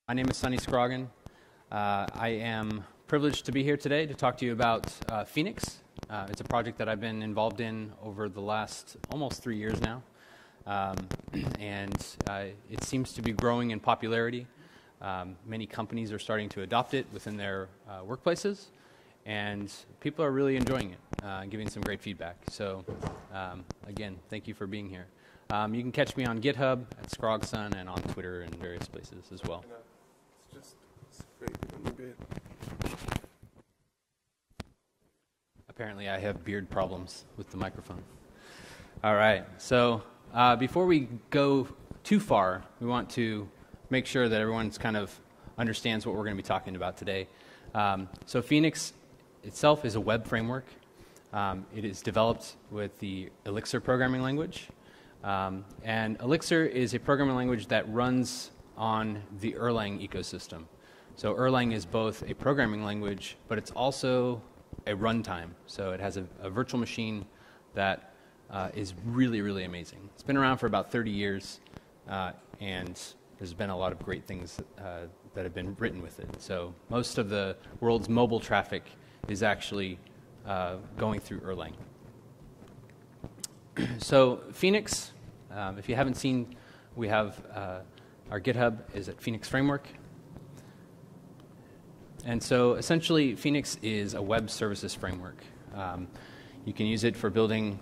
My name is Sonny Scroggin. I am privileged to be here today to talk to you about Phoenix. It's a project that I've been involved in over the last almost 3 years now. And it seems to be growing in popularity. Many companies are starting to adopt it within their workplaces. And people are really enjoying it, giving some great feedback. So again, thank you for being here. You can catch me on GitHub at Scrogson and on Twitter and various places as well. Apparently I have beard problems with the microphone. All right, so before we go too far, we want to make sure that everyone's kind of understands what we're going to be talking about today. So Phoenix itself is a web framework. It is developed with the Elixir programming language. And Elixir is a programming language that runs on the Erlang ecosystem. So Erlang is both a programming language, but it's also a runtime. So it has a virtual machine that is really, really amazing. It's been around for about 30 years, and there's been a lot of great things that have been written with it. So most of the world's mobile traffic is actually going through Erlang. So Phoenix, if you haven't seen, we have our GitHub is at Phoenix Framework. And so essentially, Phoenix is a web services framework. You can use it for building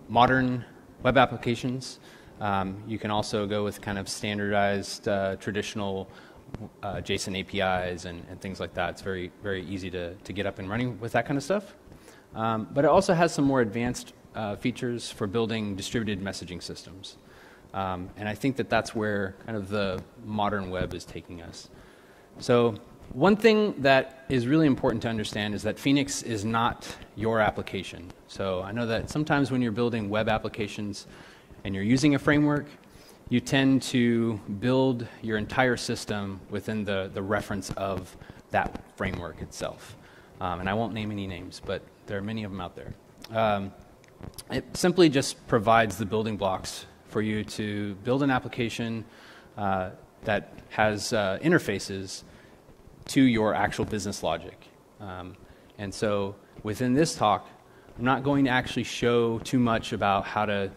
modern web applications. You can also go with kind of standardized traditional JSON APIs and things like that. It's very, very easy to get up and running with that kind of stuff. But it also has some more advanced features for building distributed messaging systems. And I think that that's where kind of the modern web is taking us. So one thing that is really important to understand is that Phoenix is not your application. So I know that sometimes when you're building web applications and you're using a framework, you tend to build your entire system within the reference of that framework itself. And I won't name any names, but there are many of them out there. It simply just provides the building blocks for you to build an application that has interfaces to your actual business logic. And so within this talk, I'm not going to actually show too much about how to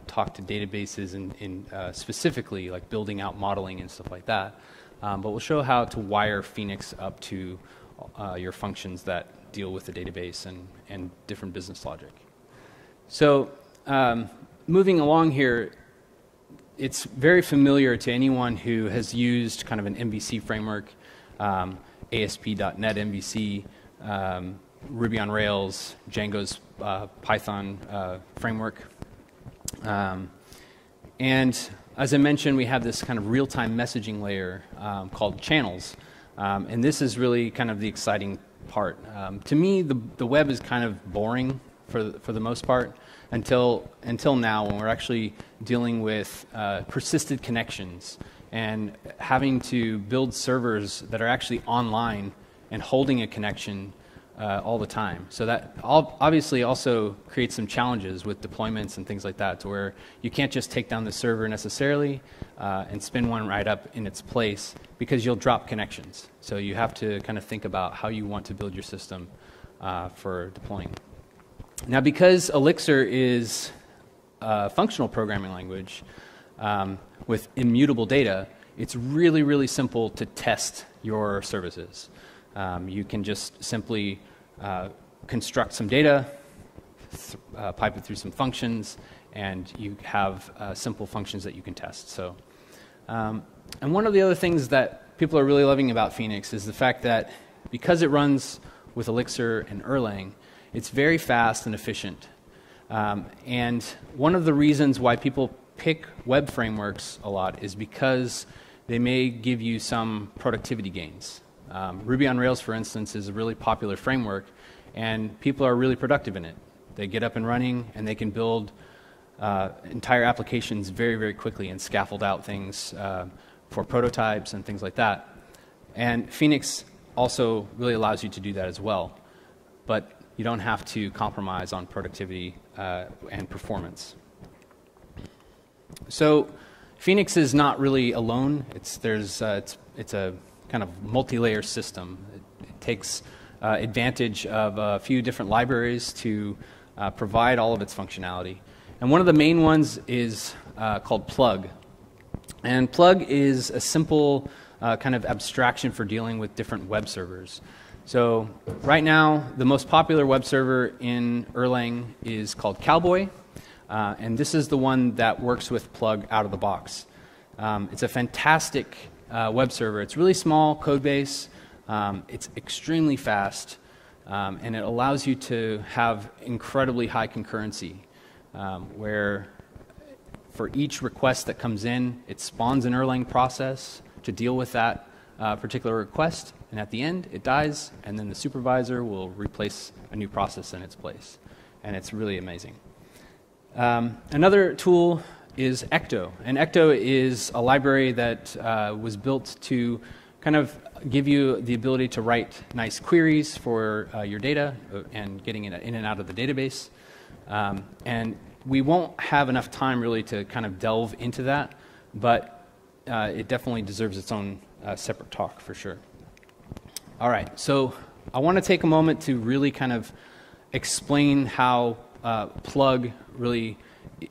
talk to databases in specifically like building out modeling and stuff like that. But we'll show how to wire Phoenix up to your functions that deal with the database and different business logic. So moving along here, it's very familiar to anyone who has used kind of an MVC framework, ASP.NET MVC, Ruby on Rails, Django's Python framework. And as I mentioned, we have this kind of real-time messaging layer called channels. And this is really kind of the exciting part. To me, the web is kind of boring for the most part until now, when we're actually dealing with persistent connections and having to build servers that are actually online and holding a connection all the time. So that obviously also creates some challenges with deployments and things like that, to where you can't just take down the server necessarily and spin one right up in its place, because you'll drop connections. So you have to kind of think about how you want to build your system for deploying. Now, because Elixir is a functional programming language with immutable data, it's really, really simple to test your services. You can just simply construct some data, pipe it through some functions, and you have simple functions that you can test. So, and one of the other things that people are really loving about Phoenix is the fact that because it runs with Elixir and Erlang, it's very fast and efficient. And one of the reasons why people pick web frameworks a lot is because they may give you some productivity gains. Ruby on Rails, for instance, is a really popular framework, and people are really productive in it. They get up and running, and they can build entire applications very, very quickly and scaffold out things for prototypes and things like that. And Phoenix also really allows you to do that as well. But you don't have to compromise on productivity and performance. So Phoenix is not really alone. It's a kind of multi-layer system. It takes advantage of a few different libraries to provide all of its functionality. And one of the main ones is called Plug. And Plug is a simple kind of abstraction for dealing with different web servers. So right now, the most popular web server in Erlang is called Cowboy. And this is the one that works with Plug out of the box. It's a fantastic web server. It's really small code base. It's extremely fast. And it allows you to have incredibly high concurrency, where for each request that comes in, it spawns an Erlang process to deal with that particular request. And at the end, it dies, and then the supervisor will replace a new process in its place. And it's really amazing. Another tool is Ecto. And Ecto is a library that was built to kind of give you the ability to write nice queries for your data and getting it in and out of the database. And we won't have enough time really to kind of delve into that, but it definitely deserves its own separate talk for sure. All right, so I want to take a moment to really kind of explain how Plug really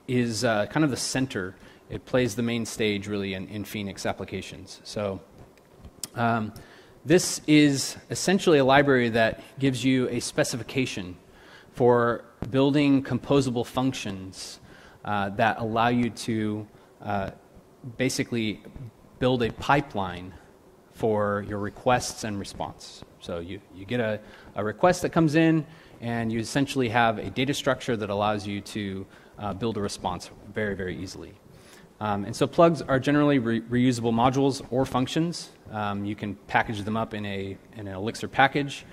is kind of the center. It plays the main stage really in Phoenix applications. So this is essentially a library that gives you a specification for building composable functions that allow you to basically build a pipeline for your requests and response. So you get a request that comes in, and you essentially have a data structure that allows you to build a response very, very easily. And so plugs are generally reusable modules or functions. You can package them up in an Elixir package,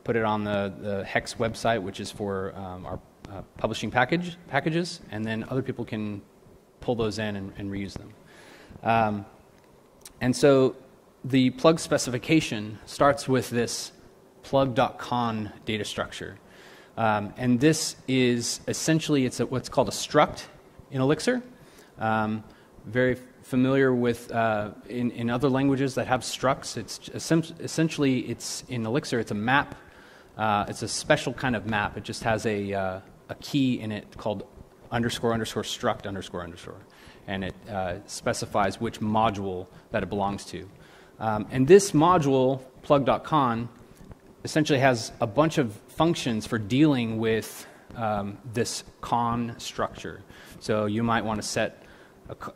put it on the Hex website, which is for our publishing packages, and then other people can pull those in and reuse them. And so the plug specification starts with this plug.con data structure. And this is essentially, it's what's called a struct in Elixir. Very familiar with in other languages that have structs. It's essentially, it's in Elixir, it's a map. It's a special kind of map. It just has a key in it called __struct__. And it specifies which module that it belongs to. And this module, plug.con, essentially has a bunch of functions for dealing with this con structure. So you might want to set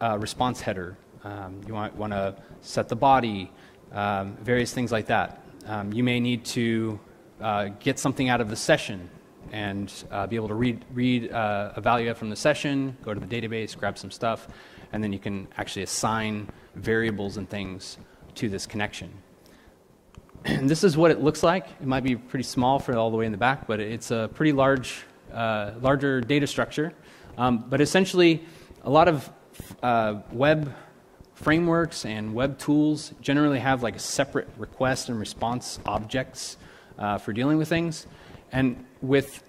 a response header. You might want to set the body, various things like that. You may need to get something out of the session and be able to read a value from the session, go to the database, grab some stuff, and then you can actually assign variables and things to this connection. And this is what it looks like. It might be pretty small for all the way in the back, but it's a pretty larger data structure. But essentially, a lot of web frameworks and web tools generally have like a separate request and response objects for dealing with things. And with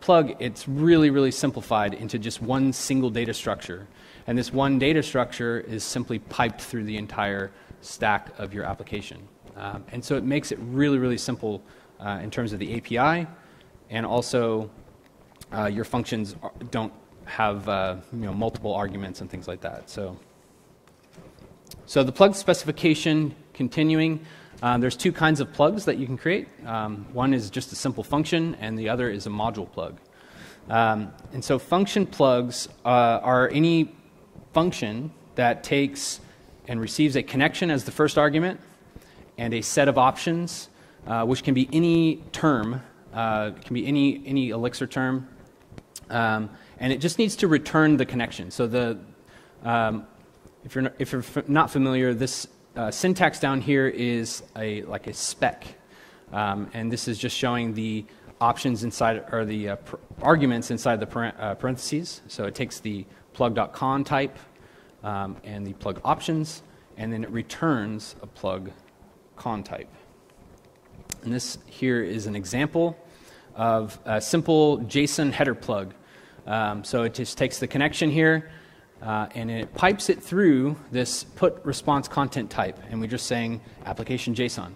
Plug, it's really, really simplified into just one single data structure. And this one data structure is simply piped through the entire stack of your application. And so it makes it really, really simple in terms of the API, and also your functions don't have multiple arguments and things like that. So the plug specification, continuing, there's two kinds of plugs that you can create. One is just a simple function, and the other is a module plug. And so function plugs are any function that takes and receives a connection as the first argument, and a set of options, which can be any term, can be any Elixir term, and it just needs to return the connection. So if you're not familiar, this syntax down here is like a spec, and this is just showing the options inside, or the arguments inside the parentheses. So it takes the plug.con type and the plug options, and then it returns a plug con type. And this here is an example of a simple JSON header plug. So it just takes the connection here, and it pipes it through this put response content type, and we're just saying application JSON.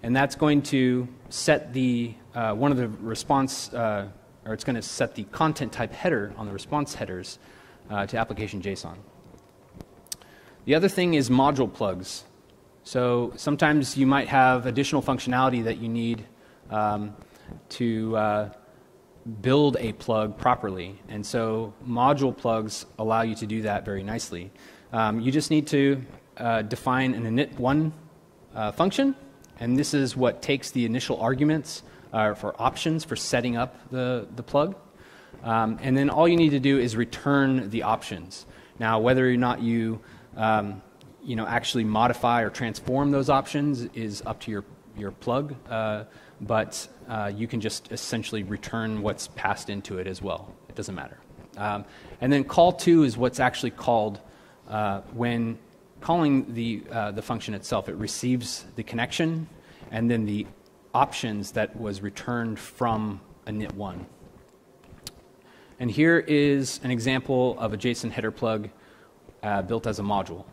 And that's going to set the one of the response, or it's going to set the content type header on the response headers to application JSON. The other thing is module plugs. So sometimes you might have additional functionality that you need to build a plug properly. And so module plugs allow you to do that very nicely. You just need to define an init1 function. And this is what takes the initial arguments for options for setting up the plug. And then all you need to do is return the options. Now, whether or not you actually modify or transform those options is up to your plug, but you can just essentially return what's passed into it as well. It doesn't matter. And then call to is what's actually called when calling the function itself. It receives the connection and then the options that was returned from init1. And here is an example of a JSON header plug built as a module.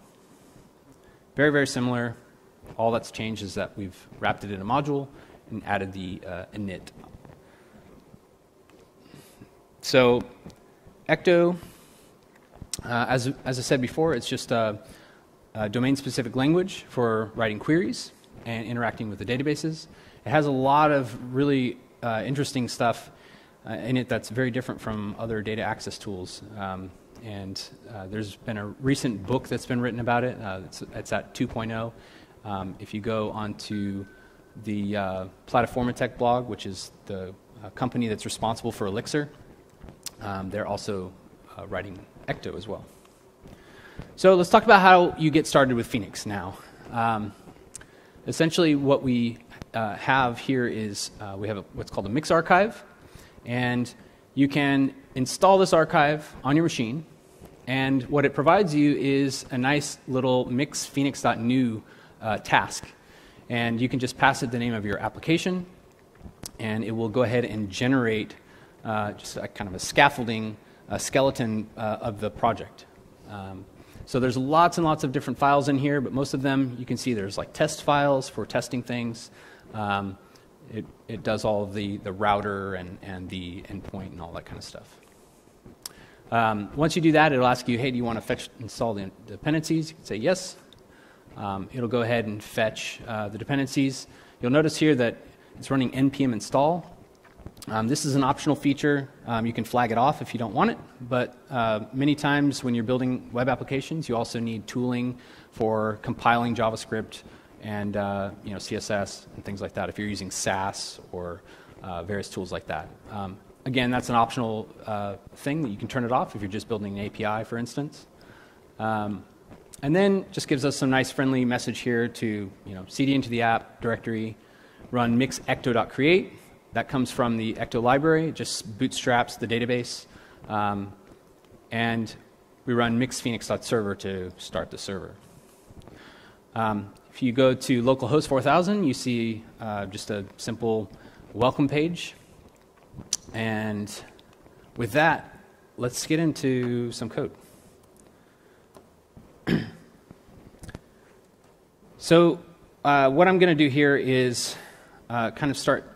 Very, very similar. All that's changed is that we've wrapped it in a module and added the init. So Ecto, as I said before, it's just a domain-specific language for writing queries and interacting with the databases. It has a lot of really interesting stuff in it that's very different from other data access tools. And there's been a recent book that's been written about it. It's at 2.0. If you go onto the Plataformatech blog, which is the company that's responsible for Elixir, they're also writing Ecto as well. So let's talk about how you get started with Phoenix now. Essentially what we have here is we have what's called a mix archive, and you can install this archive on your machine, and what it provides you is a nice little mix phoenix.new task. And you can just pass it the name of your application, and it will go ahead and generate just a kind of a scaffolding skeleton of the project. So there's lots and lots of different files in here, but most of them you can see there's like test files for testing things. It does all of the router and the endpoint and all that kind of stuff. Once you do that, it'll ask you, hey, do you want to install the dependencies? You can say yes. It'll go ahead and fetch the dependencies. You'll notice here that it's running npm install. This is an optional feature. You can flag it off if you don't want it, but many times when you're building web applications, you also need tooling for compiling JavaScript and CSS and things like that if you're using Sass or various tools like that. Again, that's an optional thing that you can turn it off if you're just building an API, for instance. And then just gives us some nice friendly message here to cd into the app directory, run mix-ecto.create. That comes from the Ecto library. It just bootstraps the database. And we run mix-phoenix.server to start the server. If you go to localhost 4000, you see just a simple welcome page. And with that, let's get into some code. So what I'm going to do here is kind of start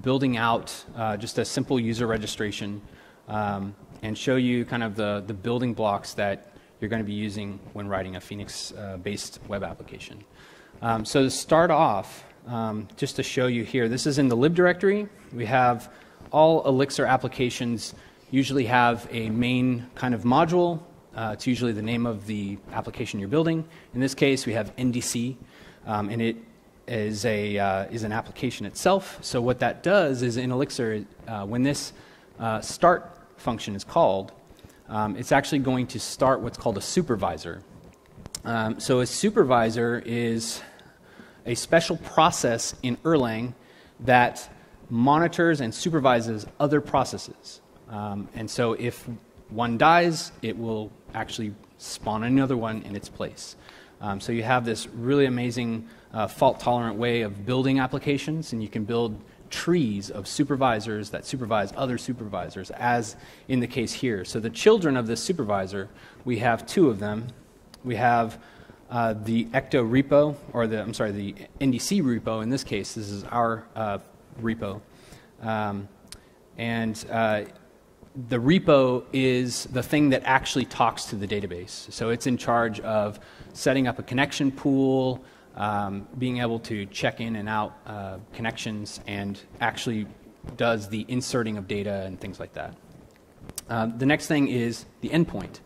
building out just a simple user registration and show you kind of the building blocks that you're going to be using when writing a Phoenix-based web application. So to start off, just to show you here, this is in the lib directory. We have all Elixir applications usually have a main kind of module. It's usually the name of the application you're building. In this case, we have NDC, and it is an application itself. So what that does is in Elixir, when this start function is called, it's actually going to start what's called a supervisor. So a supervisor is a special process in Erlang that monitors and supervises other processes. And so if one dies, it will actually spawn another one in its place. So you have this really amazing fault-tolerant way of building applications, and you can build trees of supervisors that supervise other supervisors, as in the case here. So the children of this supervisor, we have two of them. We have the ecto repo, or the NDC repo. In this case, this is our repo, and the repo is the thing that actually talks to the database. So it's in charge of setting up a connection pool, being able to check in and out connections, and actually does the inserting of data and things like that. The next thing is the endpoint.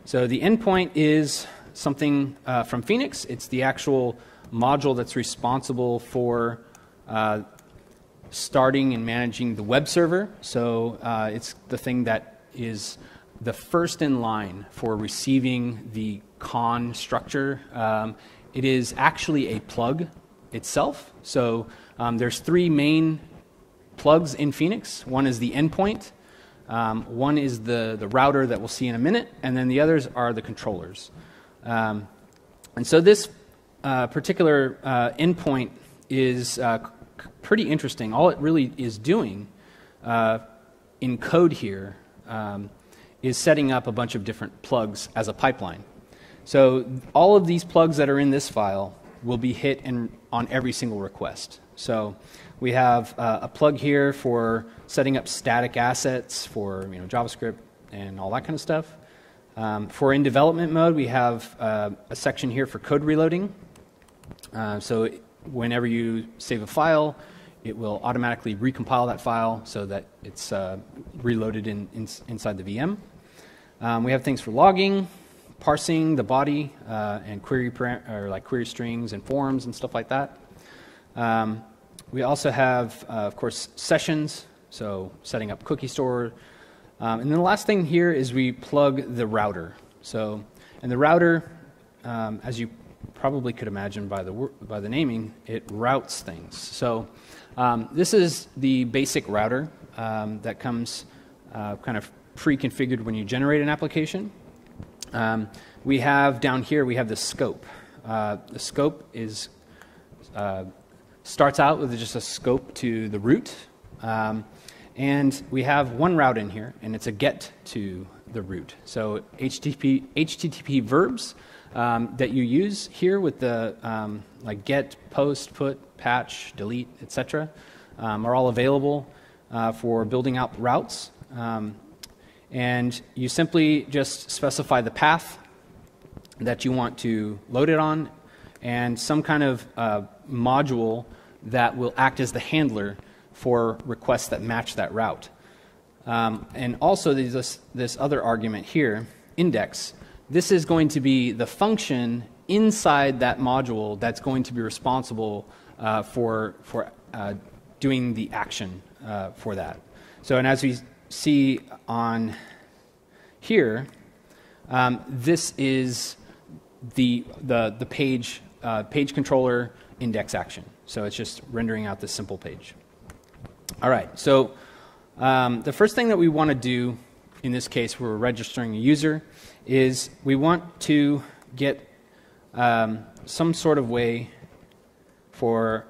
So the endpoint is something from Phoenix. It's the actual module that's responsible for starting and managing the web server. So it's the thing that is the first in line for receiving the con structure. It is actually a plug itself. So there's three main plugs in Phoenix. One is the endpoint. One is the router that we'll see in a minute. And then the others are the controllers. And so this particular endpoint is pretty interesting. All it really is doing in code here is setting up a bunch of different plugs as a pipeline. So all of these plugs that are in this file will be hit on every single request. So we have a plug here for setting up static assets for JavaScript and all that kind of stuff. For in development mode, we have a section here for code reloading. So whenever you save a file, it will automatically recompile that file so that it's reloaded inside the VM. We have things for logging, parsing the body, and query strings and forms and stuff like that. We also have, of course, sessions, so setting up cookie store. And then the last thing here is we plug the router. So, and the router, as you probably could imagine by the naming, it routes things. So this is the basic router that comes kind of pre-configured when you generate an application. We have down here, we have the scope. The scope is starts out with just a scope to the root. And we have one route in here, and it's a get to the root. So HTTP verbs that you use here with the like get, post, put, patch, delete, etc. Are all available for building out routes. And you simply just specify the path that you want to load it on and some kind of module that will act as the handler for requests that match that route. And also there's this other argument here, index. This is going to be the function inside that module that's going to be responsible for doing the action for that. So, and as we see on here, this is the page controller index action. So it's just rendering out this simple page. All right, so the first thing that we want to do in this case where we're registering a user is we want to get some sort of way for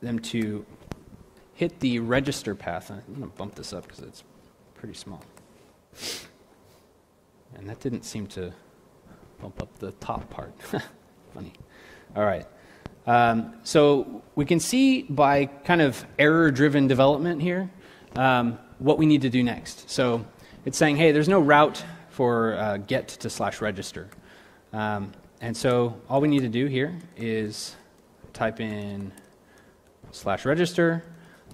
them to hit the register path. I'm going to bump this up because it's pretty small. And that didn't seem to bump up the top part. Funny. All right. So we can see by kind of error-driven development here what we need to do next. So it's saying, hey, there's no route for get to /register. And so all we need to do here is type in /register.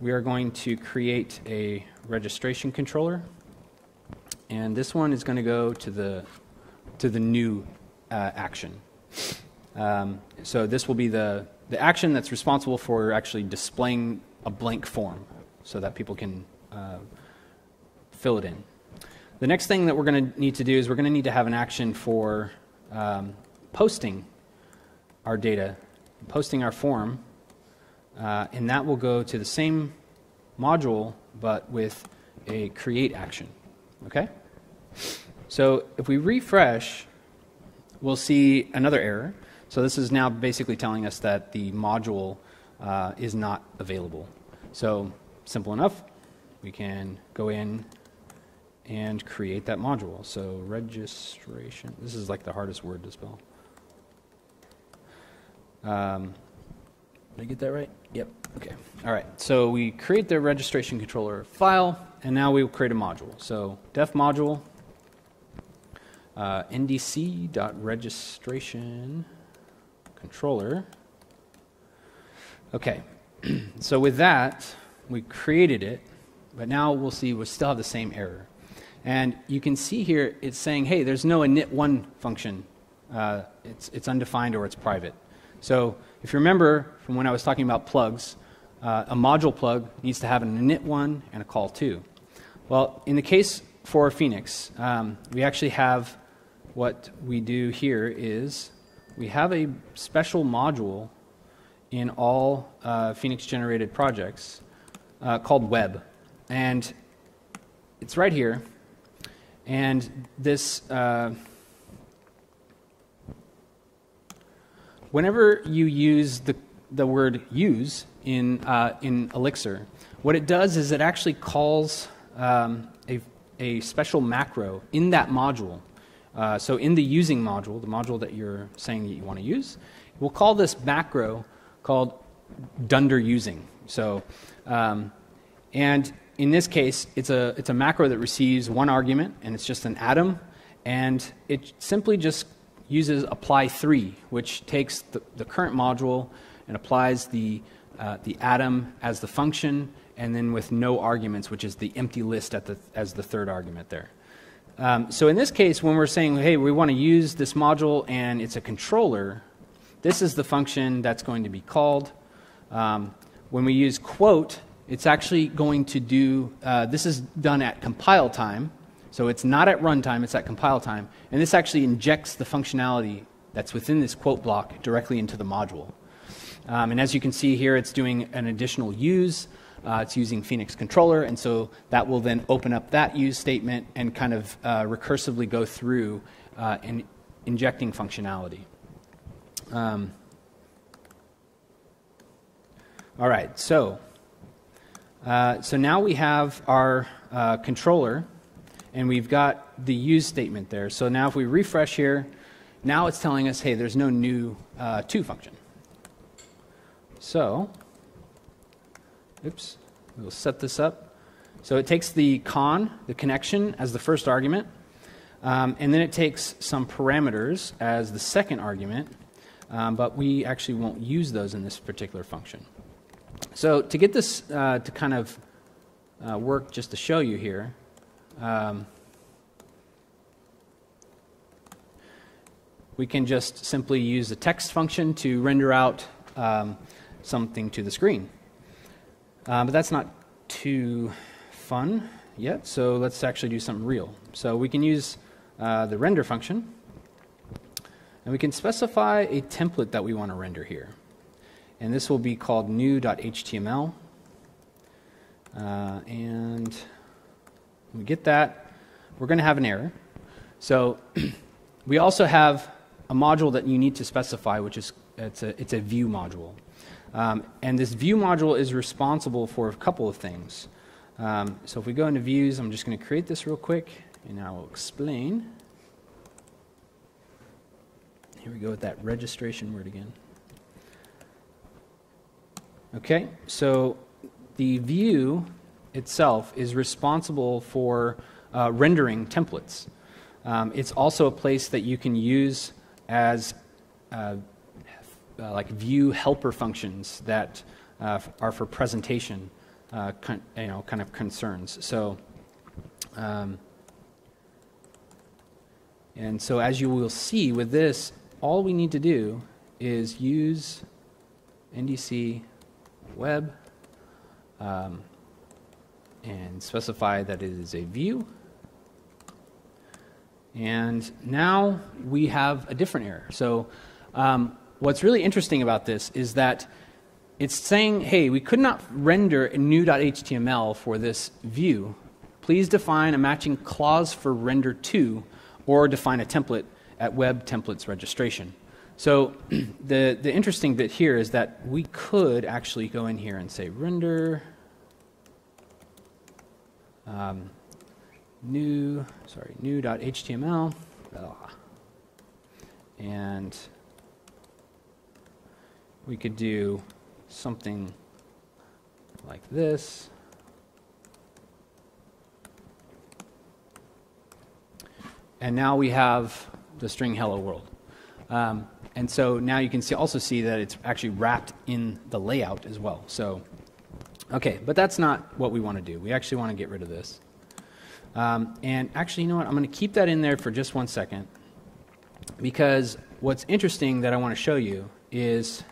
We are going to create a registration controller. And this one is going to go to the new action. So this will be the action that's responsible for actually displaying a blank form so that people can fill it in. The next thing that we're going to need to do is we're going to need to have an action for posting our data, posting our form, and that will go to the same module but with a create action. Okay? So if we refresh, we'll see another error. So this is now basically telling us that the module is not available. So simple enough. We can go in and create that module. So registration, this is like the hardest word to spell. Did I get that right? Yep. Okay. All right. So we create the registration controller file, and now we will create a module. So def module ndc.registration controller. Okay. So with that, we created it, but now we'll see we still have the same error. And you can see here it's saying, hey, there's no init1 function. It's undefined or it's private. So if you remember from when I was talking about plugs, a module plug needs to have an init1 and a call 2. Well, in the case for Phoenix, we actually have what we do here is we have a special module in all Phoenix-generated projects called web. And it's right here. And this, whenever you use the word use in Elixir, what it does is it actually calls a special macro in that module. So in the using module, the module that you're saying that you want to use, we'll call this macro called dunder using. So, and in this case, it's a macro that receives one argument, and it's just an atom, and it simply just uses apply 3, which takes the current module and applies the atom as the function, and then with no arguments, which is the empty list as the third argument there. So in this case, when we're saying, hey, we want to use this module and it's a controller, this is the function that's going to be called. When we use quote, it's actually going to do, this is done at compile time, so it's not at runtime, it's at compile time, and this actually injects the functionality that's within this quote block directly into the module. And as you can see here, it's doing an additional use. It's using Phoenix controller, and so that will then open up that use statement and kind of recursively go through and injecting functionality. All right, so now we have our controller, and we've got the use statement there. So now if we refresh here, now it's telling us, hey, there's no new to function. So, oops, we'll set this up. So it takes the connection, as the first argument, and then it takes some parameters as the second argument, but we actually won't use those in this particular function. So to get this to kind of work, just to show you here, we can just simply use the text function to render out something to the screen. But that's not too fun yet, so let's actually do something real. So we can use the render function, and we can specify a template that we want to render here. And this will be called new.html. And when we get that, we're going to have an error. So we also have a module that you need to specify, which is it's a view module. And this view module is responsible for a couple of things. So if we go into views, I'm just going to create this real quick, and I will explain. Here we go with that registration word again. Okay, so the view itself is responsible for rendering templates. It's also a place that you can use as like view helper functions that are for presentation, kind of concerns. So, and so as you will see with this, all we need to do is use NDC web and specify that it is a view. And now we have a different error. So what's really interesting about this is that it's saying, hey, we could not render a new.html for this view. Please define a matching clause for render to, or define a template at web templates registration. So the interesting bit here is that we could actually go in here and say render new.html, and we could do something like this. And now we have the string hello world. And so now you can also see that it's actually wrapped in the layout as well. So, okay, but that's not what we want to do. We actually want to get rid of this. And actually, you know what? I'm going to keep that in there for just 1 second, because what's interesting that I want to show you is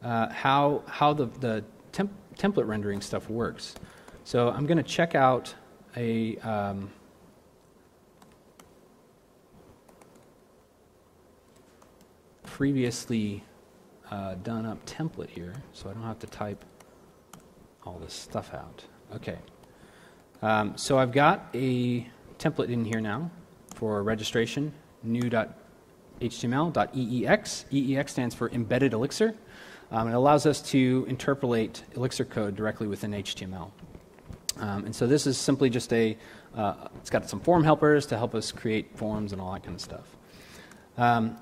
how the template rendering stuff works. So I'm going to check out a previously done up template here, so I don't have to type all this stuff out. Okay. So I've got a template in here now for registration, new.html.eex. EEX stands for embedded Elixir. It allows us to interpolate Elixir code directly within HTML. And so this is simply just it's got some form helpers to help us create forms and all that kind of stuff.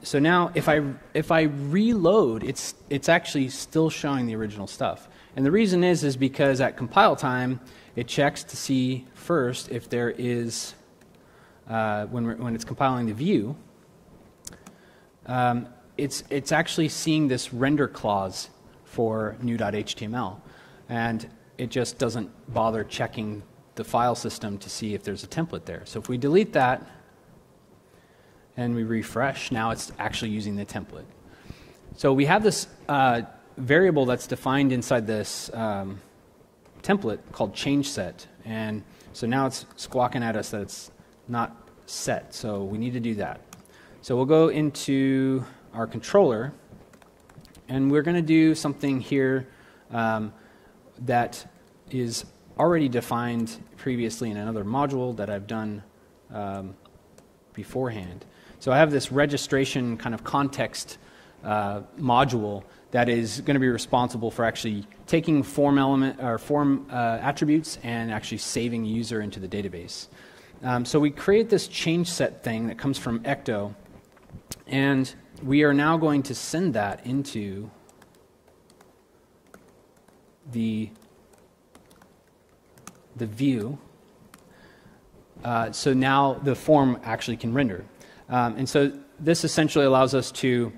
So now if I reload, it's actually still showing the original stuff. And the reason is because at compile time, it checks to see first if there is, when it's compiling the view, it's actually seeing this render clause for new.html. And it just doesn't bother checking the file system to see if there's a template there. So if we delete that and we refresh, now it's actually using the template. So we have this variable that's defined inside this template called change set. And so now it's squawking at us that it's not set. So we need to do that. So we'll go into our controller, and we're going to do something here that is already defined previously in another module that I've done beforehand. So I have this registration kind of context module that is going to be responsible for actually taking form attributes and actually saving user into the database. So we create this change set thing that comes from Ecto, and we are now going to send that into the view. So now the form actually can render. And so this essentially allows us to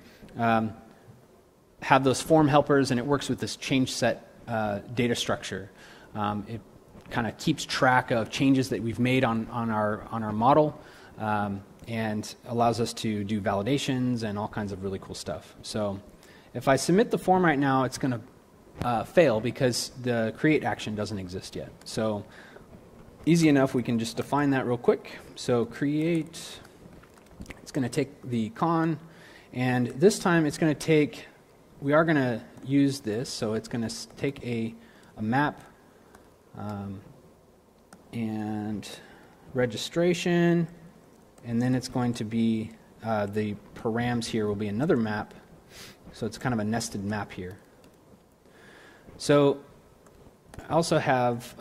have those form helpers, and it works with this change set data structure. It kind of keeps track of changes that we've made on our model, and allows us to do validations and all kinds of really cool stuff. So if I submit the form right now, it's going to fail because the create action doesn't exist yet. So easy enough, we can just define that real quick. So create, it's going to take the con, and this time it's going to take, we are going to use this, so it's going to take a map and registration, and then it's going to be the params here will be another map, so it's kind of a nested map here. So I also have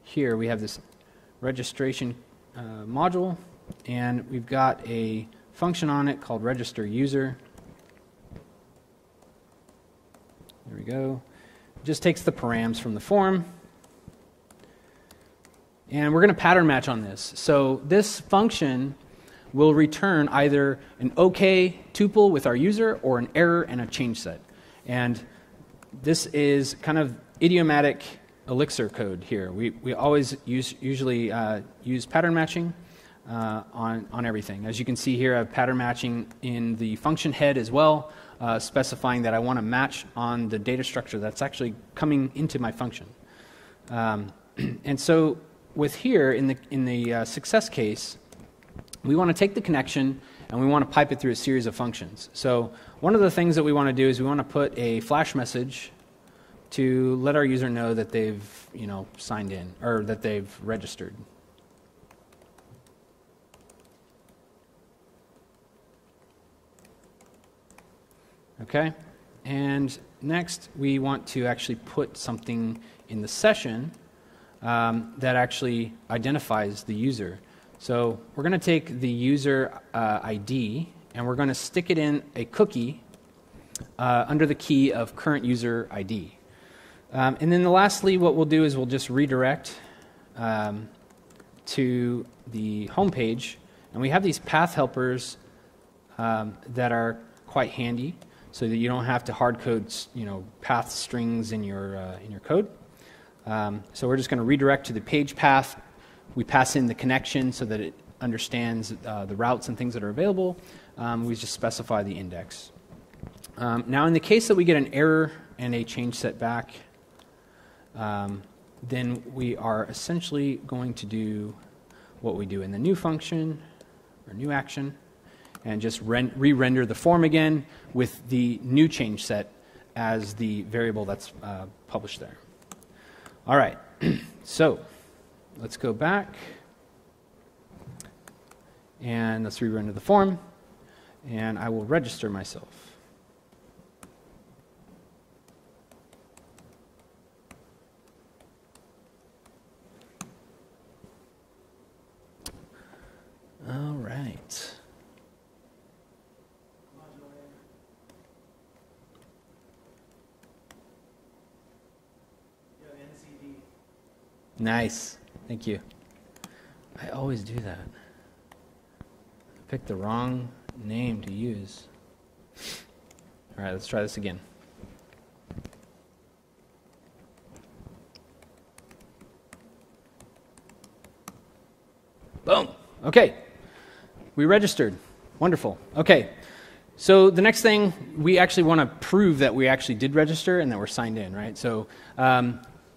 here we have this registration module, and we've got a function on it called register user. There we go. It just takes the params from the form. And we're going to pattern match on this. So this function will return either an OK tuple with our user or an error and a change set. And this is kind of idiomatic Elixir code here. We always usually use pattern matching on everything. As you can see here, I have pattern matching in the function head as well, specifying that I want to match on the data structure that's actually coming into my function. And so with here in the success case, we want to take the connection and we want to pipe it through a series of functions. So one of the things that we want to do is we want to put a flash message to let our user know that they've signed in or that they've registered. Okay, and next we want to actually put something in the session that actually identifies the user. So we're going to take the user ID and we're going to stick it in a cookie under the key of current user ID. And then lastly, what we'll do is we'll just redirect to the home page. And we have these path helpers that are quite handy, so that you don't have to hard code, path strings in your code. So we're just going to redirect to the page path. We pass in the connection so that it understands the routes and things that are available. We just specify the index. Now, in the case that we get an error and a change set back, then we are essentially going to do what we do in the new function or new action, and just re-render the form again with the new change set as the variable that's published there. All right, so let's go back and let's re-render the form, and I will register myself. All right. Nice. Thank you. I always do that. I picked the wrong name to use. All right, let's try this again. Boom. Okay. We registered. Wonderful. Okay. So the next thing, we actually want to prove that we actually did register and that we're signed in, right? So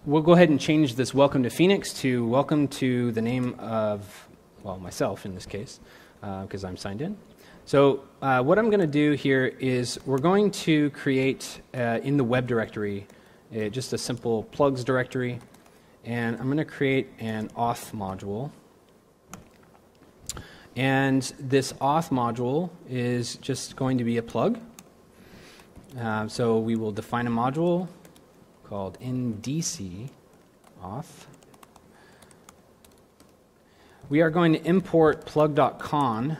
we'll go ahead and change this welcome to Phoenix to welcome to the name of, well, myself in this case, because I'm signed in. So what I'm going to do here is we're going to create in the web directory just a simple plugs directory, and I'm going to create an auth module. And this auth module is just going to be a plug. So we will define a module called NDC auth. We are going to import plug.con,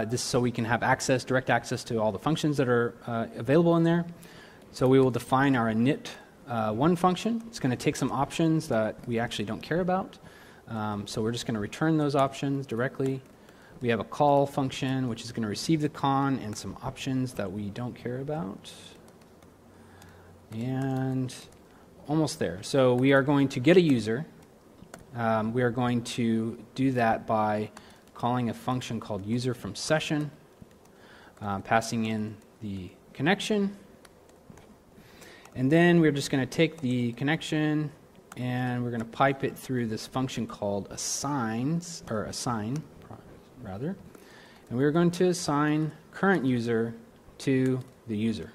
this so we can have access, direct access to all the functions that are available in there. So we will define our init1 function. It's going to take some options that we actually don't care about. So we're just going to return those options directly. We have a call function, which is going to receive the con and some options that we don't care about. And almost there. So we are going to get a user. We are going to do that by calling a function called user from session, passing in the connection. And then we're just going to take the connection and we're going to pipe it through this function called assign, rather. And we're going to assign current user to the user.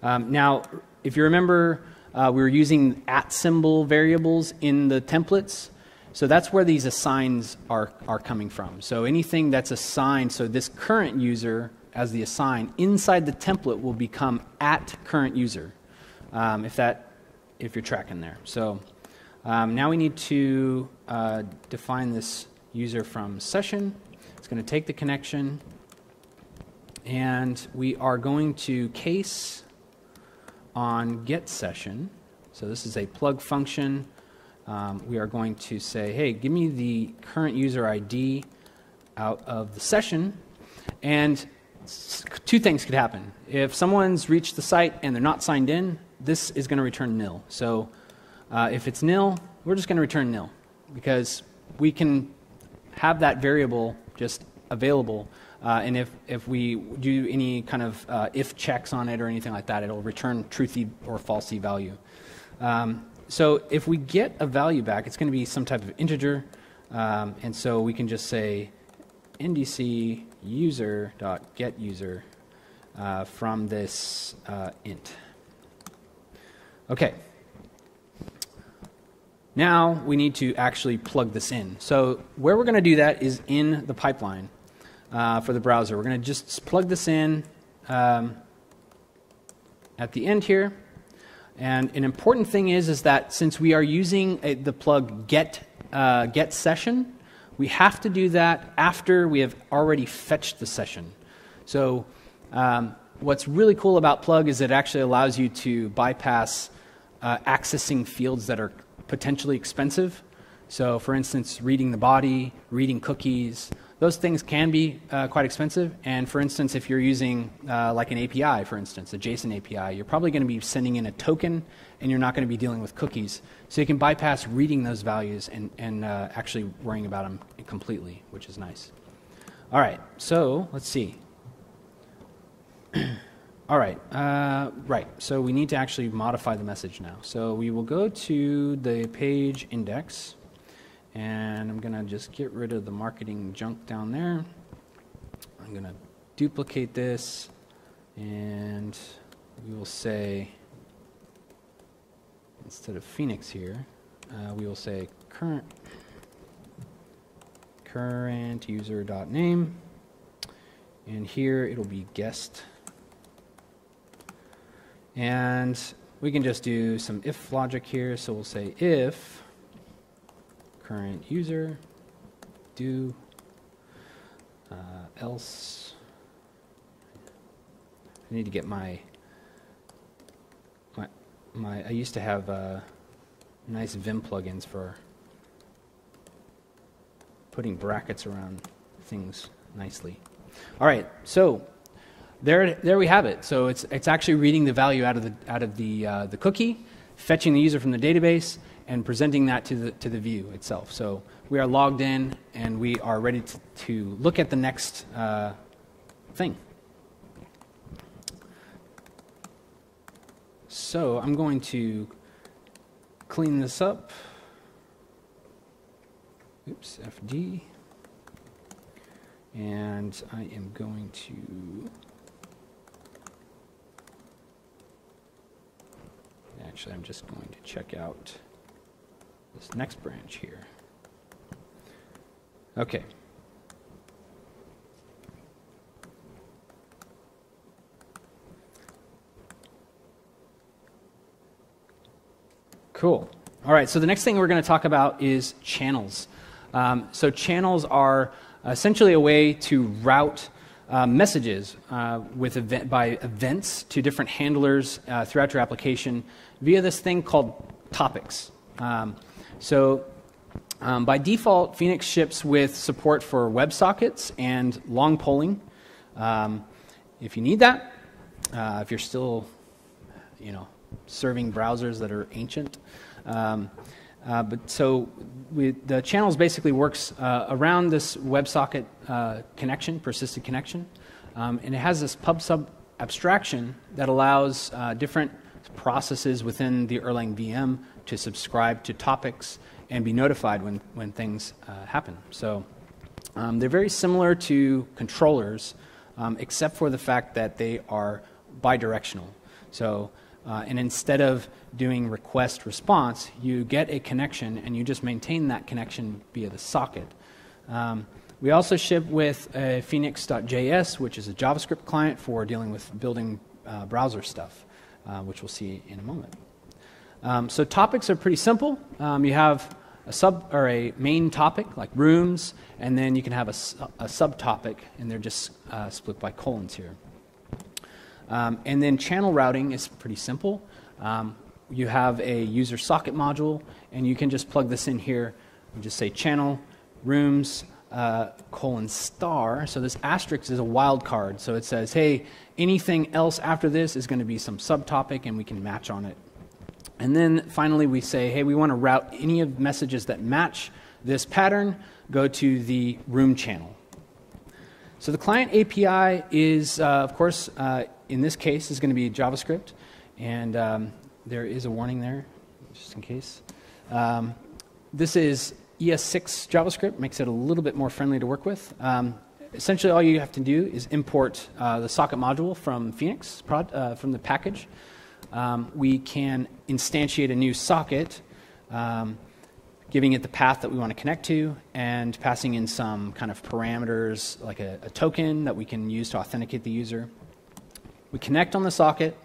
Now, if you remember, we were using @ variables in the templates. So that's where these assigns are coming from. So anything that's assigned, so this current user as the assign inside the template will become @current user, if you're tracking there. So now we need to define this user from session. It's going to take the connection, and we are going to case on get session. So this is a plug function. We are going to say, hey, give me the current user ID out of the session. And two things could happen. If someone's reached the site and they're not signed in, this is going to return nil. So if it's nil, we're just going to return nil, because we can have that variable just available. And if we do any kind of if checks on it or anything like that, it'll return truthy or falsy value. So if we get a value back, it's going to be some type of integer. And so we can just say NDC user.getUser from this int. Okay. Now we need to actually plug this in. So where we're going to do that is in the pipeline for the browser. We're going to just plug this in at the end here. And an important thing is that since we are using the plug get session, we have to do that after we have already fetched the session. So what's really cool about plug is it actually allows you to bypass accessing fields that are potentially expensive. So for instance, reading the body, reading cookies, those things can be quite expensive. And for instance, if you're using like an API, for instance, a JSON API, you're probably going to be sending in a token and you're not going to be dealing with cookies. So you can bypass reading those values and actually worrying about them completely, which is nice. All right, so let's see. All right, right, so we need to actually modify the message now. So we will go to the page index. And I'm going to just get rid of the marketing junk down there. I'm going to duplicate this, and we will say, instead of Phoenix here, we will say current user.name, and here it'll be guest. And we can just do some if logic here, so we'll say if current user do else. I need to get my I used to have nice Vim plugins for putting brackets around things nicely. All right, so there we have it. So it's actually reading the value out of the cookie, fetching the user from the database, and presenting that to the view itself. So we are logged in, and we are ready to look at the next thing. So I'm going to clean this up. Oops, FD. And I am going to... Actually, I'm just going to check out this next branch here. Okay. Cool. All right, so the next thing we're going to talk about is channels. So channels are essentially a way to route messages by events to different handlers throughout your application via this thing called topics. By default, Phoenix ships with support for WebSockets and long polling. If you need that, if you're still, serving browsers that are ancient. The channels basically works around this WebSocket connection, persistent connection, and it has this pub/sub abstraction that allows different processes within the Erlang VM to subscribe to topics and be notified when things happen. So they're very similar to controllers, except for the fact that they are bidirectional. So and instead of doing request response, you get a connection and you just maintain that connection via the socket. We also ship with Phoenix.js, which is a JavaScript client for dealing with building browser stuff, which we'll see in a moment. So topics are pretty simple. You have a sub or a main topic like rooms, and then you can have a subtopic, and they're just split by colons here. And then channel routing is pretty simple. You have a user socket module, and you can just plug this in here and just say channel rooms :*. So this asterisk is a wildcard. So it says, hey, anything else after this is going to be some subtopic, and we can match on it. And then finally we say, hey, we want to route any of messages that match this pattern, go to the room channel. So the client API is, of course, in this case, is going to be JavaScript. And there is a warning there, just in case. This is ES6 JavaScript, makes it a little bit more friendly to work with. Essentially, all you have to do is import the socket module from Phoenix, from the package. We can instantiate a new socket, giving it the path that we want to connect to, and passing in some kind of parameters, like a token that we can use to authenticate the user. We connect on the socket.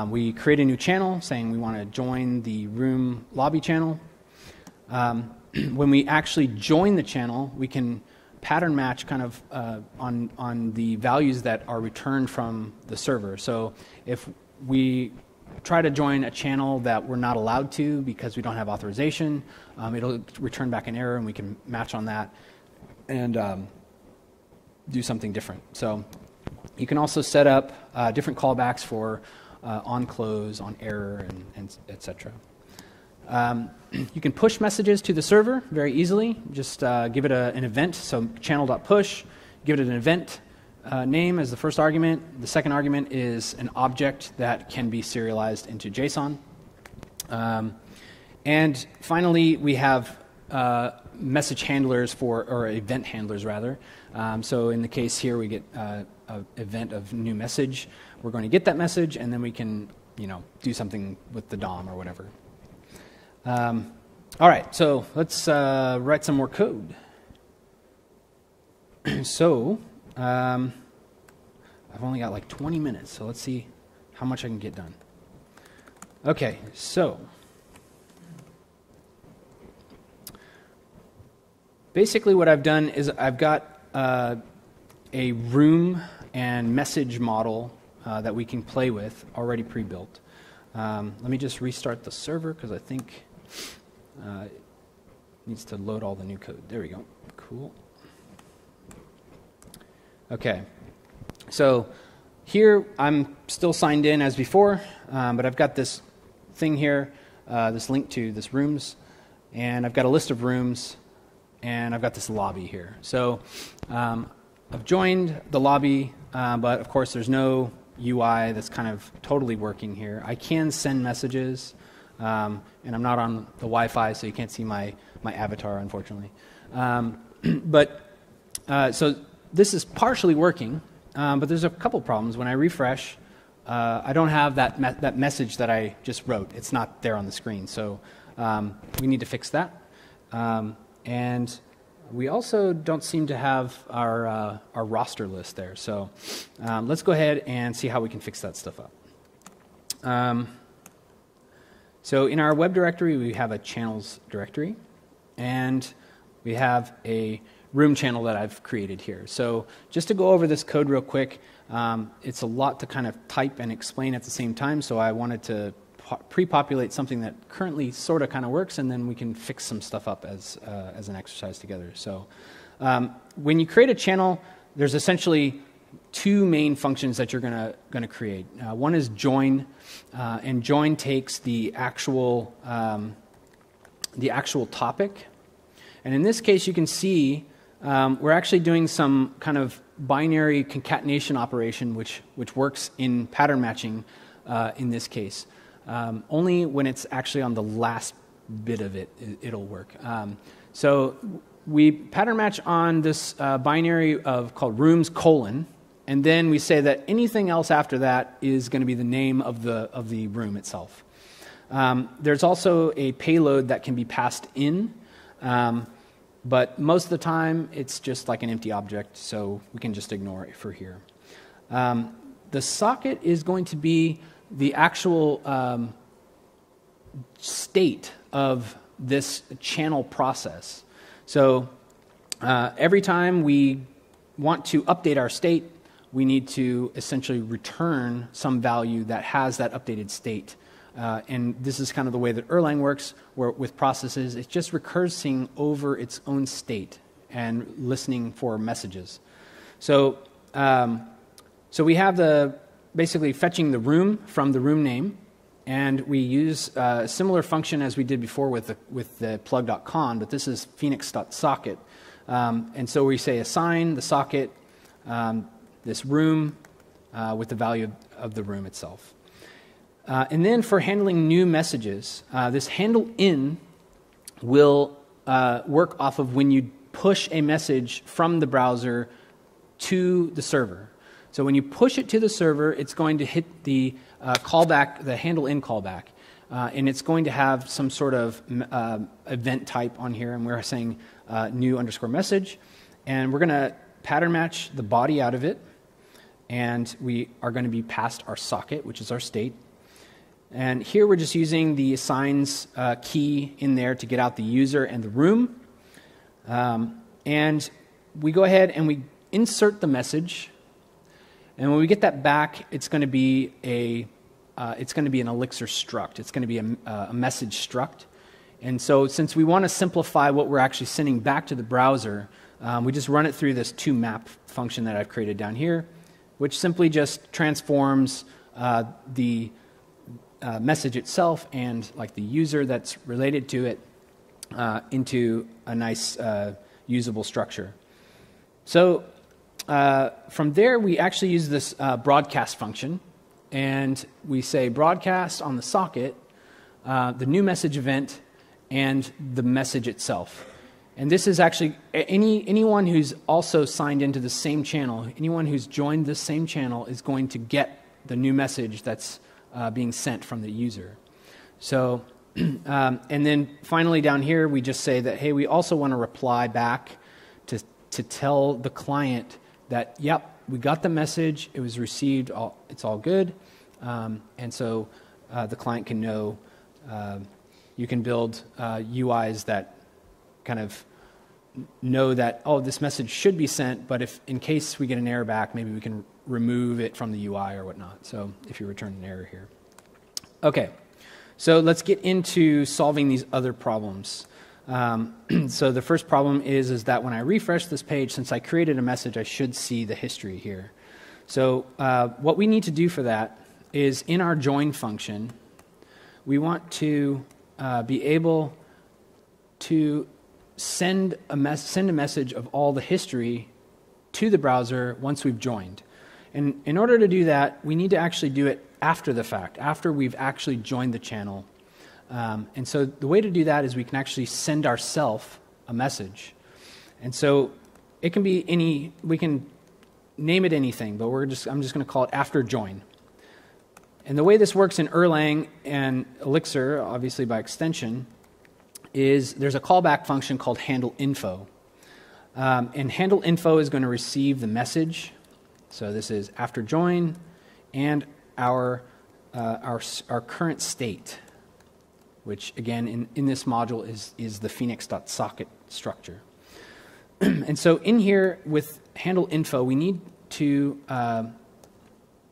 We create a new channel saying we want to join the room lobby channel. When we actually join the channel, we can pattern match kind of on the values that are returned from the server. So if we try to join a channel that we're not allowed to because we don't have authorization, it'll return back an error, and we can match on that and do something different. So you can also set up different callbacks for on close, on error, and etc. You can push messages to the server very easily. Just give it an event, so channel.push, give it an event name as the first argument. The second argument is an object that can be serialized into JSON. And finally, we have message handlers or event handlers rather. So in the case here, we get an event of new message. We're going to get that message, and then we can, do something with the DOM or whatever. All right, so let's write some more code. So I've only got like 20 minutes, so let's see how much I can get done. Okay, so basically what I've done is I've got a room and message model that we can play with already pre-built. Let me just restart the server because I think it needs to load all the new code. There we go. Cool. Okay. So here I'm still signed in as before, but I've got this thing here, this link to this rooms, and I've got a list of rooms, and I've got this lobby here. So I've joined the lobby, but of course there's no UI that's kind of totally working here. I can send messages, and I'm not on the Wi-Fi, so you can't see my avatar, unfortunately. So this is partially working, but there's a couple problems. When I refresh, I don't have that message that I just wrote. It's not there on the screen, so we need to fix that. And we also don't seem to have our roster list there. So let's go ahead and see how we can fix that stuff up. So in our web directory, we have a channels directory, and we have a room channel that I've created here. So just to go over this code real quick, it's a lot to kind of type and explain at the same time, so I wanted to pre-populate something that currently sort of kind of works, and then we can fix some stuff up as an exercise together. So when you create a channel, there's essentially two main functions that you're going to create. One is join, and join takes the actual topic. And in this case, you can see we're actually doing some kind of binary concatenation operation, which works in pattern matching in this case. Only when it's actually on the last bit of it, it'll work. So we pattern match on this binary called rooms : and then we say that anything else after that is going to be the name of the room itself. There's also a payload that can be passed in, but most of the time it's just like an empty object, so we can just ignore it for here. The socket is going to be the actual state of this channel process. So every time we want to update our state, we need to essentially return some value that has that updated state. And this is kind of the way that Erlang works, where with processes, it's just recursing over its own state and listening for messages. So we have basically fetching the room from the room name, and we use a similar function as we did before with the plug.con, but this is phoenix.socket. And so we say assign the socket this room with the value of the room itself. And then for handling new messages, this handle in will work off of when you push a message from the browser to the server. So when you push it to the server, it's going to hit the callback, the handle in callback, and it's going to have some sort of event type on here, and we're saying new _ message, and we're going to pattern match the body out of it, and we are going to be past our socket, which is our state, And here we're just using the assigns key in there to get out the user and the room. And we go ahead and we insert the message. And when we get that back, it's going to be an Elixir struct. It's going to be a message struct. And so since we want to simplify what we're actually sending back to the browser, we just run it through this toMap function that I've created down here, which simply just transforms the message itself and like the user that's related to it into a nice usable structure. So from there, we actually use this broadcast function, and we say broadcast on the socket, the new message event, and the message itself. And this is actually anyone who's also signed into the same channel, anyone who's joined the same channel is going to get the new message that's being sent from the user. So, and then finally down here, we just say that, hey, we also want to reply back to tell the client that, yep, we got the message, it was received, it's all good. And so the client can know. You can build UIs that kind of know that, oh, this message should be sent, but if in case we get an error back, maybe we can remove it from the UI or whatnot. So if you return an error here. Okay, so let's get into solving these other problems. So the first problem is that when I refresh this page, since I created a message, I should see the history here. So what we need to do for that is in our join function, we want to be able to send a message of all the history to the browser once we've joined. And in order to do that, we need to actually do it after the fact, after we've actually joined the channel. And so the way to do that is we can actually send ourselves a message. And so it can be we can name it anything, but I'm just going to call it after join. And the way this works in Erlang and Elixir, obviously by extension, is there's a callback function called handleInfo. And handleInfo is going to receive the message. So this is after join and our current state, which again in this module is the phoenix.socket structure. And so in here with handleInfo, we need to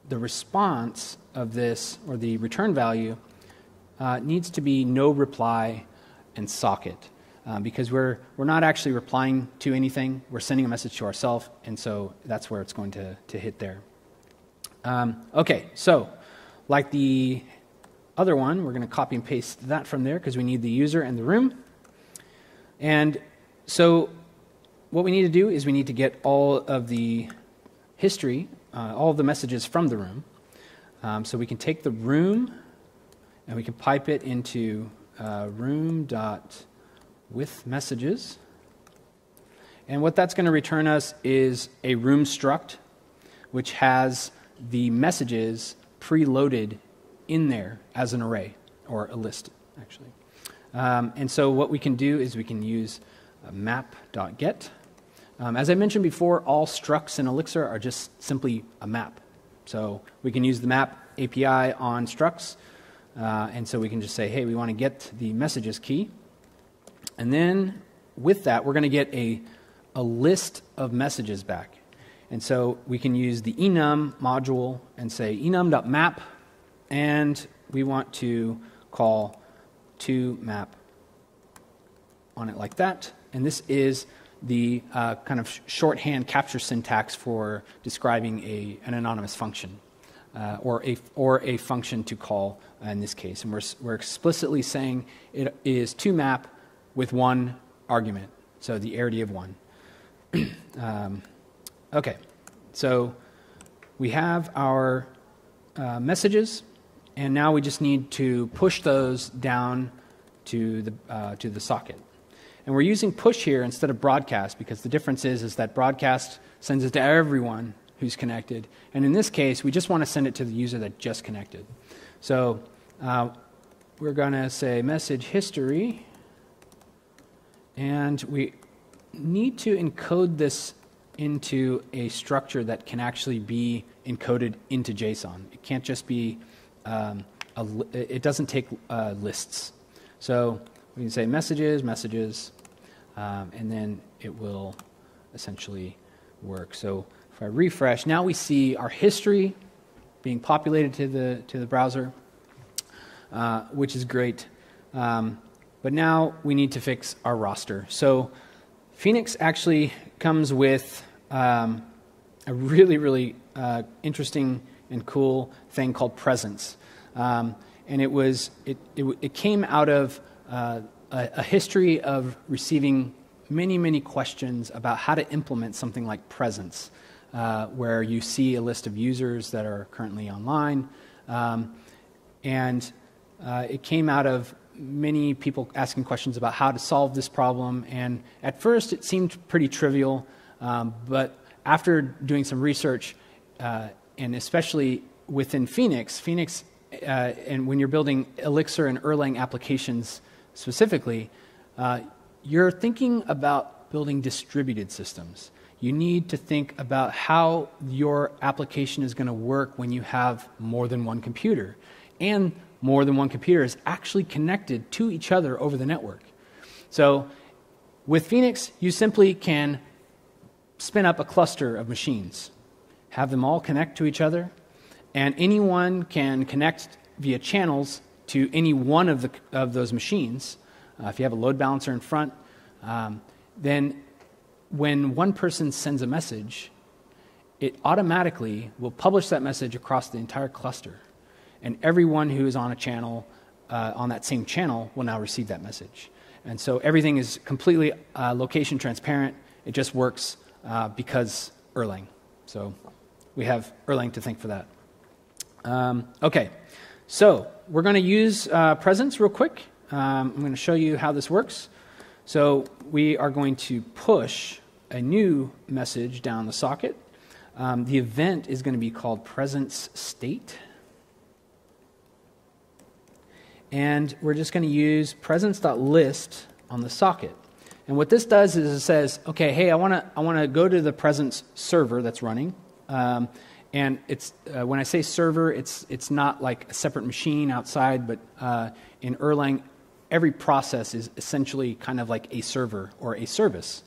the response of this, or the return value, needs to be no reply and socket, because we're not actually replying to anything. We're sending a message to ourselves, and so that's where it's going to hit there. Okay, so like the other one, we're going to copy and paste that from there because we need the user and the room. And so what we need to do is we need to get all of the history, all of the messages from the room. So we can take the room and we can pipe it into room.withMessages. And what that's going to return us is a room struct, which has the messages preloaded in there as an array, or a list, actually. And so what we can do is we can use map.get. As I mentioned before, all structs in Elixir are just simply a map. So we can use the map API on structs, and so we can just say, hey, we want to get the messages key. And then with that, we're going to get a list of messages back. And so we can use the enum module and say enum.map, and we want to call toMap on it like that. And this is the kind of shorthand capture syntax for describing an anonymous function, or a function to call in this case. And we're explicitly saying it is toMap with one argument, so the arity of 1. Okay, so we have our messages, and now we just need to push those down to the socket. And we're using push here instead of broadcast because the difference is that broadcast sends it to everyone who's connected. And in this case, we just want to send it to the user that just connected. So we're going to say message history. And we need to encode this into a structure that can actually be encoded into JSON. It can't just be a lists. So we can say messages, messages, and then it will essentially work. So if I refresh, now we see our history being populated to the browser, which is great. But now we need to fix our roster. So Phoenix actually comes with a really, really interesting and cool thing called presence. And it came out of a history of receiving many, many questions about how to implement something like presence, where you see a list of users that are currently online. And it came out of many people asking questions about how to solve this problem. And at first it seemed pretty trivial, but after doing some research, and especially within Phoenix, and when you're building Elixir and Erlang applications specifically, you're thinking about building distributed systems. You need to think about how your application is going to work when you have more than one computer. And more than one computer is actually connected to each other over the network. So with Phoenix, you simply can spin up a cluster of machines, have them all connect to each other, and anyone can connect via channels to any one of those machines. If you have a load balancer in front, then when one person sends a message, it automatically will publish that message across the entire cluster. And everyone who is on a channel, on that same channel, will now receive that message. And so everything is completely location transparent. It just works because Erlang. So we have Erlang to thank for that. Okay, so we're going to use presence real quick. I'm going to show you how this works. So we are going to push a new message down the socket. The event is going to be called presence state. And we're just going to use presence.list on the socket. And what this does is it says, okay, hey, I want to go to the presence server that's running. And it's when I say server, it's not like a separate machine outside, but in Erlang, every process is essentially kind of like a server or a service.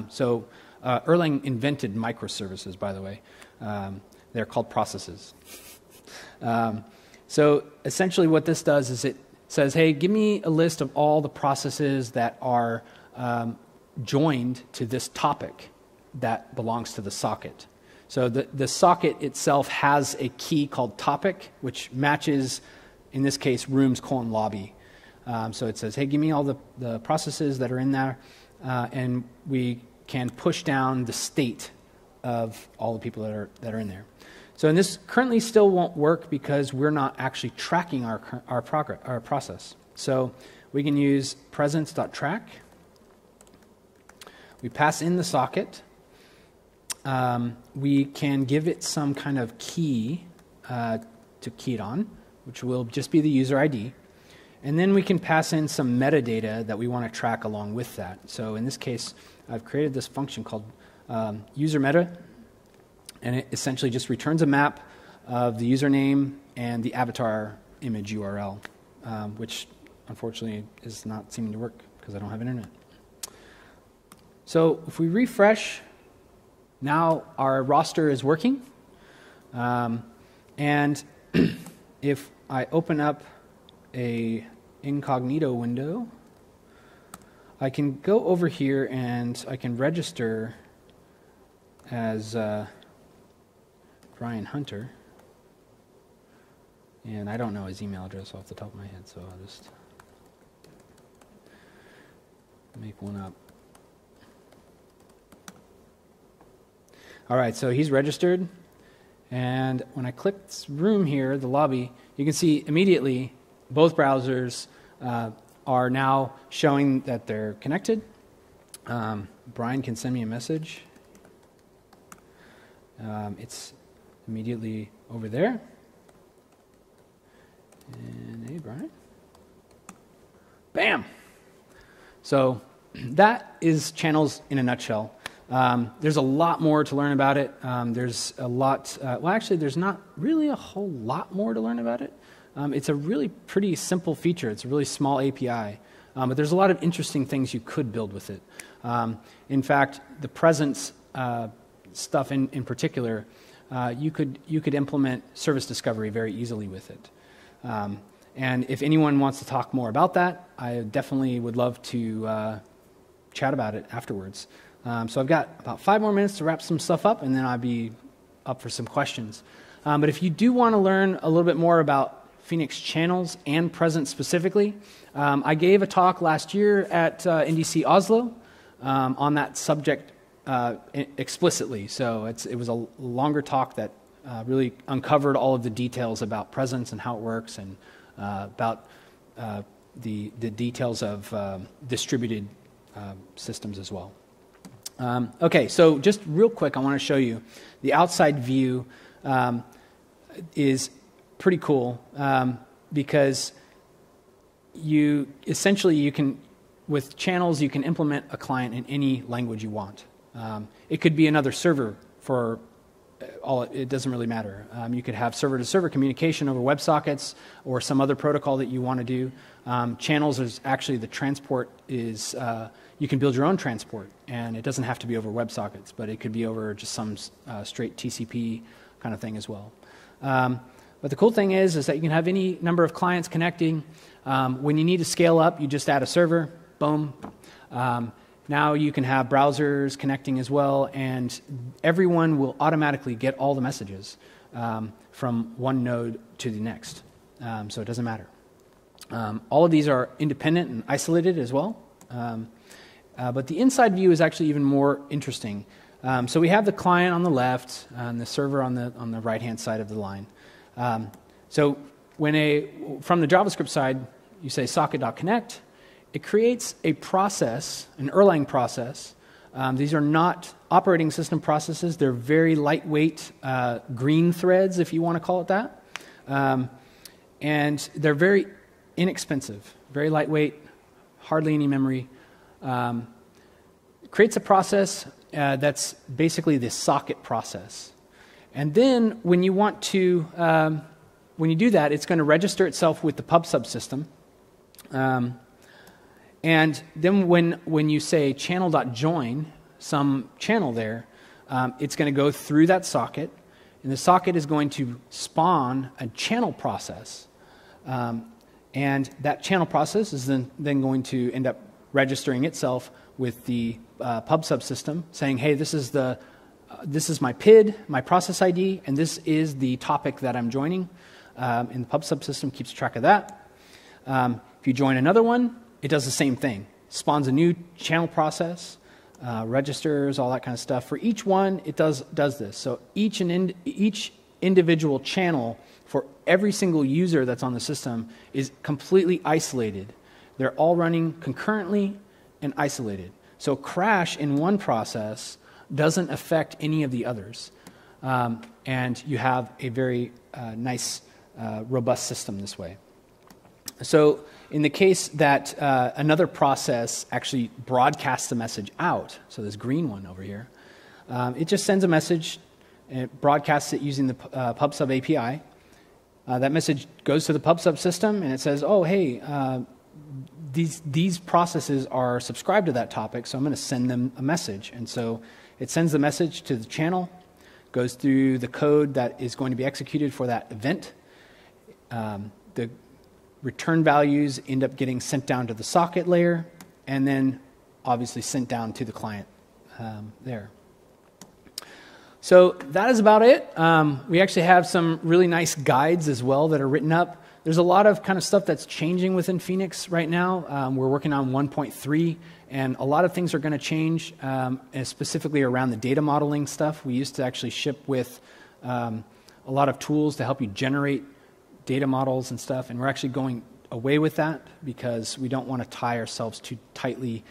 So Erlang invented microservices, by the way. They're called processes. So essentially what this does is it says, hey, give me a list of all the processes that are joined to this topic that belongs to the socket. So the socket itself has a key called topic, which matches, in this case, rooms:lobby. So it says, hey, give me all the processes that are in there, and we can push down the state of all the people that are in there. So and this currently still won't work because we're not actually tracking our process. So we can use presence.track. We pass in the socket. We can give it some kind of key to key it on, which will just be the user ID. And then we can pass in some metadata that we want to track along with that. So in this case, I've created this function called user meta, and it essentially just returns a map of the username and the avatar image URL, which unfortunately is not seeming to work because I don't have internet. So if we refresh, now our roster is working. And if I open up a incognito window, I can go over here and I can register as Brian Hunter. And I don't know his email address off the top of my head, so I'll just make one up. All right, so he's registered. And when I click this room here, the lobby, you can see immediately both browsers are now showing that they're connected. Brian can send me a message. It's immediately over there. And hey, Brian. Bam! So that is channels in a nutshell. There's a lot more to learn about it. There's a lot, well, actually, there's not really a whole lot more to learn about it. It's a really pretty simple feature. It's a really small API, but there's a lot of interesting things you could build with it. In fact, the presence stuff in particular, you could implement service discovery very easily with it. And if anyone wants to talk more about that, I definitely would love to chat about it afterwards. So I've got about 5 more minutes to wrap some stuff up, and then I'll be up for some questions. But if you do want to learn a little bit more about Phoenix channels and presence specifically, I gave a talk last year at NDC Oslo on that subject explicitly. So it was a longer talk that really uncovered all of the details about presence and how it works, and about the details of distributed systems as well. Okay, so just real quick, I want to show you the outside view. Is pretty cool because you can, with channels, you can implement a client in any language you want. It could be another server for all. It doesn't really matter. You could have server-to-server communication over WebSockets or some other protocol that you want to do. Channels is actually the transport is. You can build your own transport, and it doesn't have to be over WebSockets, but it could be over just some straight TCP kind of thing as well. But the cool thing is that you can have any number of clients connecting. When you need to scale up, you just add a server, boom. Now you can have browsers connecting as well, and everyone will automatically get all the messages from one node to the next. So it doesn't matter. All of these are independent and isolated as well. But the inside view is actually even more interesting. So we have the client on the left and the server on the right-hand side of the line. So from the JavaScript side, you say socket.connect. It creates a process, an Erlang process. These are not operating system processes. They're very lightweight green threads, if you want to call it that. And they're very inexpensive, very lightweight, hardly any memory. Creates a process that's basically the socket process. And then when you want to, when you do that, it's going to register itself with the pub subsystem. And then when you say channel.join, some channel there, it's going to go through that socket, and the socket is going to spawn a channel process. And that channel process is then going to end up registering itself with the pub subsystem, saying, hey, this is my PID, my process ID, and this is the topic that I'm joining. And the pub subsystem keeps track of that. If you join another one, it does the same thing. Spawns a new channel process, registers, all that kind of stuff. For each one, it does this. So each individual channel for every single user that's on the system is completely isolated. They're all running concurrently and isolated. So crash in one process doesn't affect any of the others. And you have a very nice, robust system this way. So in the case that another process actually broadcasts a message out, so this green one over here, it just sends a message, and it broadcasts it using the PubSub API. That message goes to the PubSub system, and it says, oh, hey, these processes are subscribed to that topic, so I'm going to send them a message. And so it sends the message to the channel, goes through the code that is going to be executed for that event. The return values end up getting sent down to the socket layer, and then obviously sent down to the client there. So that is about it. We actually have some really nice guides as well that are written up. There's a lot of kind of stuff that's changing within Phoenix right now. We're working on 1.3, and a lot of things are going to change, and specifically around the data modeling stuff. We used to actually ship with a lot of tools to help you generate data models and stuff, and we're actually going away with that because we don't want to tie ourselves too tightly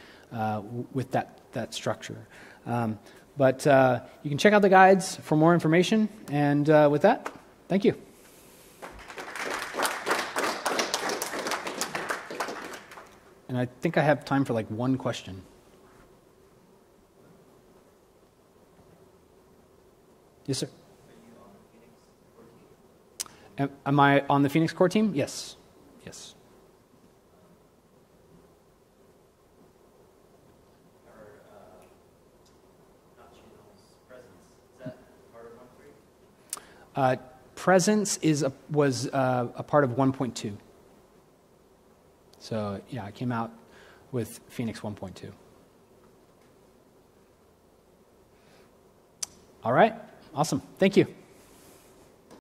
with that structure. But you can check out the guides for more information, and with that, thank you. And I think I have time for like one question. Yes, sir. Am I on the Phoenix core team? Yes. Yes. Presence was a part of 1.2. So yeah, I came out with Phoenix 1.2. All right, awesome. Thank you.